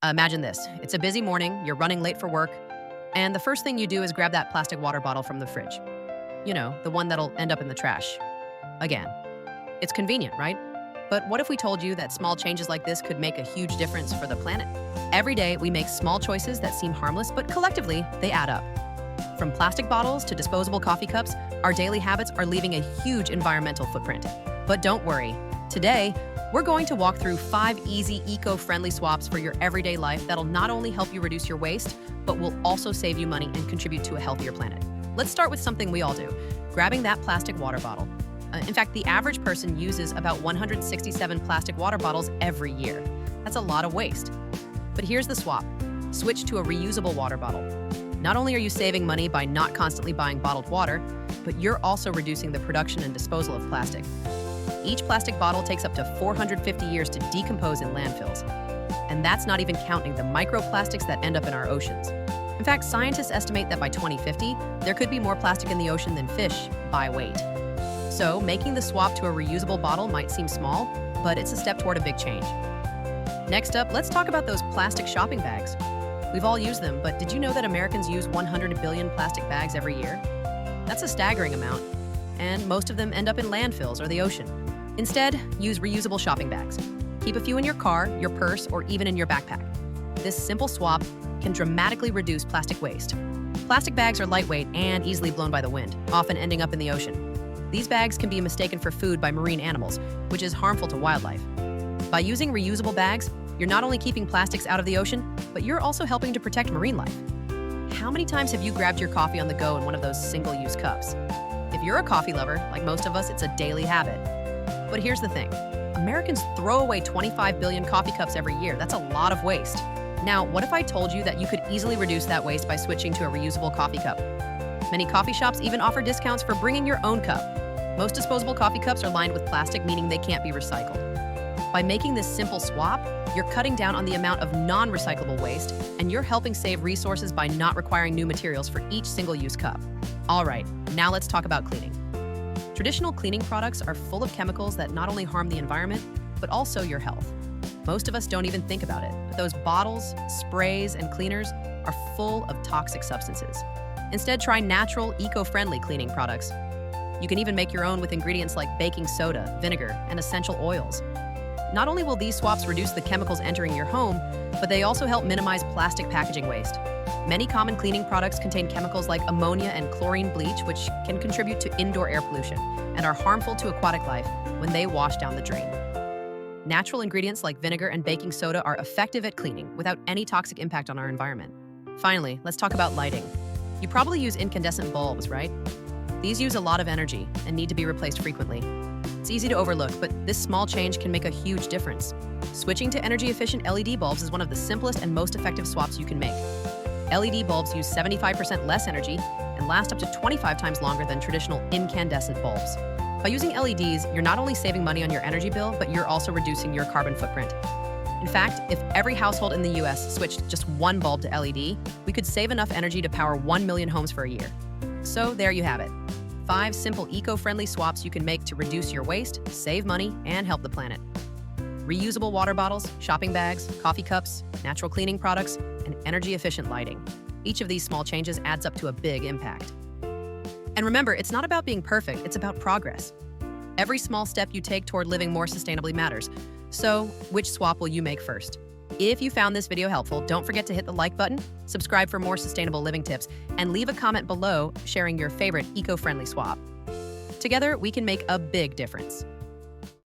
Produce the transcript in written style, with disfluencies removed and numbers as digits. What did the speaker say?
Imagine this. It's a busy morning, you're running late for work, and the first thing you do is grab that plastic water bottle from the fridge. You know, the one that'll end up in the trash. Again. It's convenient, right? But what if we told you that small changes like this could make a huge difference for the planet? Every day, we make small choices that seem harmless, but collectively, they add up. From plastic bottles to disposable coffee cups, our daily habits are leaving a huge environmental footprint. But don't worry. Today, we're going to walk through 5 easy, eco-friendly swaps for your everyday life that'll not only help you reduce your waste, but will also save you money and contribute to a healthier planet. Let's start with something we all do, grabbing that plastic water bottle. In fact, the average person uses about 167 plastic water bottles every year. That's a lot of waste. But here's the swap. Switch to a reusable water bottle. Not only are you saving money by not constantly buying bottled water, but you're also reducing the production and disposal of plastic. Each plastic bottle takes up to 450 years to decompose in landfills. And that's not even counting the microplastics that end up in our oceans. In fact, scientists estimate that by 2050, there could be more plastic in the ocean than fish by weight. So, making the swap to a reusable bottle might seem small, but it's a step toward a big change. Next up, let's talk about those plastic shopping bags. We've all used them, but did you know that Americans use 100 billion plastic bags every year? That's a staggering amount, and most of them end up in landfills or the ocean. Instead, use reusable shopping bags. Keep a few in your car, your purse, or even in your backpack. This simple swap can dramatically reduce plastic waste. Plastic bags are lightweight and easily blown by the wind, often ending up in the ocean. These bags can be mistaken for food by marine animals, which is harmful to wildlife. By using reusable bags, you're not only keeping plastics out of the ocean, but you're also helping to protect marine life. How many times have you grabbed your coffee on the go in one of those single-use cups? If you're a coffee lover, like most of us, it's a daily habit. But here's the thing. Americans throw away 25 billion coffee cups every year. That's a lot of waste. Now, what if I told you that you could easily reduce that waste by switching to a reusable coffee cup? Many coffee shops even offer discounts for bringing your own cup. Most disposable coffee cups are lined with plastic, meaning they can't be recycled. By making this simple swap, you're cutting down on the amount of non-recyclable waste, and you're helping save resources by not requiring new materials for each single-use cup. All right, now let's talk about cleaning. Traditional cleaning products are full of chemicals that not only harm the environment, but also your health. Most of us don't even think about it, but those bottles, sprays, and cleaners are full of toxic substances. Instead, try natural, eco-friendly cleaning products. You can even make your own with ingredients like baking soda, vinegar, and essential oils. Not only will these swaps reduce the chemicals entering your home, but they also help minimize plastic packaging waste. Many common cleaning products contain chemicals like ammonia and chlorine bleach, which can contribute to indoor air pollution and are harmful to aquatic life when they wash down the drain. Natural ingredients like vinegar and baking soda are effective at cleaning without any toxic impact on our environment. Finally, let's talk about lighting. You probably use incandescent bulbs, right? These use a lot of energy and need to be replaced frequently. It's easy to overlook, but this small change can make a huge difference. Switching to energy-efficient LED bulbs is one of the simplest and most effective swaps you can make. LED bulbs use 75% less energy and last up to 25 times longer than traditional incandescent bulbs. By using LEDs, you're not only saving money on your energy bill, but you're also reducing your carbon footprint. In fact, if every household in the US switched just one bulb to LED, we could save enough energy to power 1 million homes for a year. So there you have it. 5 simple eco-friendly swaps you can make to reduce your waste, save money, and help the planet. Reusable water bottles, shopping bags, coffee cups, natural cleaning products, and energy-efficient lighting. Each of these small changes adds up to a big impact. And remember, it's not about being perfect, it's about progress. Every small step you take toward living more sustainably matters. So, which swap will you make first? If you found this video helpful, don't forget to hit the like button, subscribe for more sustainable living tips, and leave a comment below sharing your favorite eco-friendly swap. Together, we can make a big difference.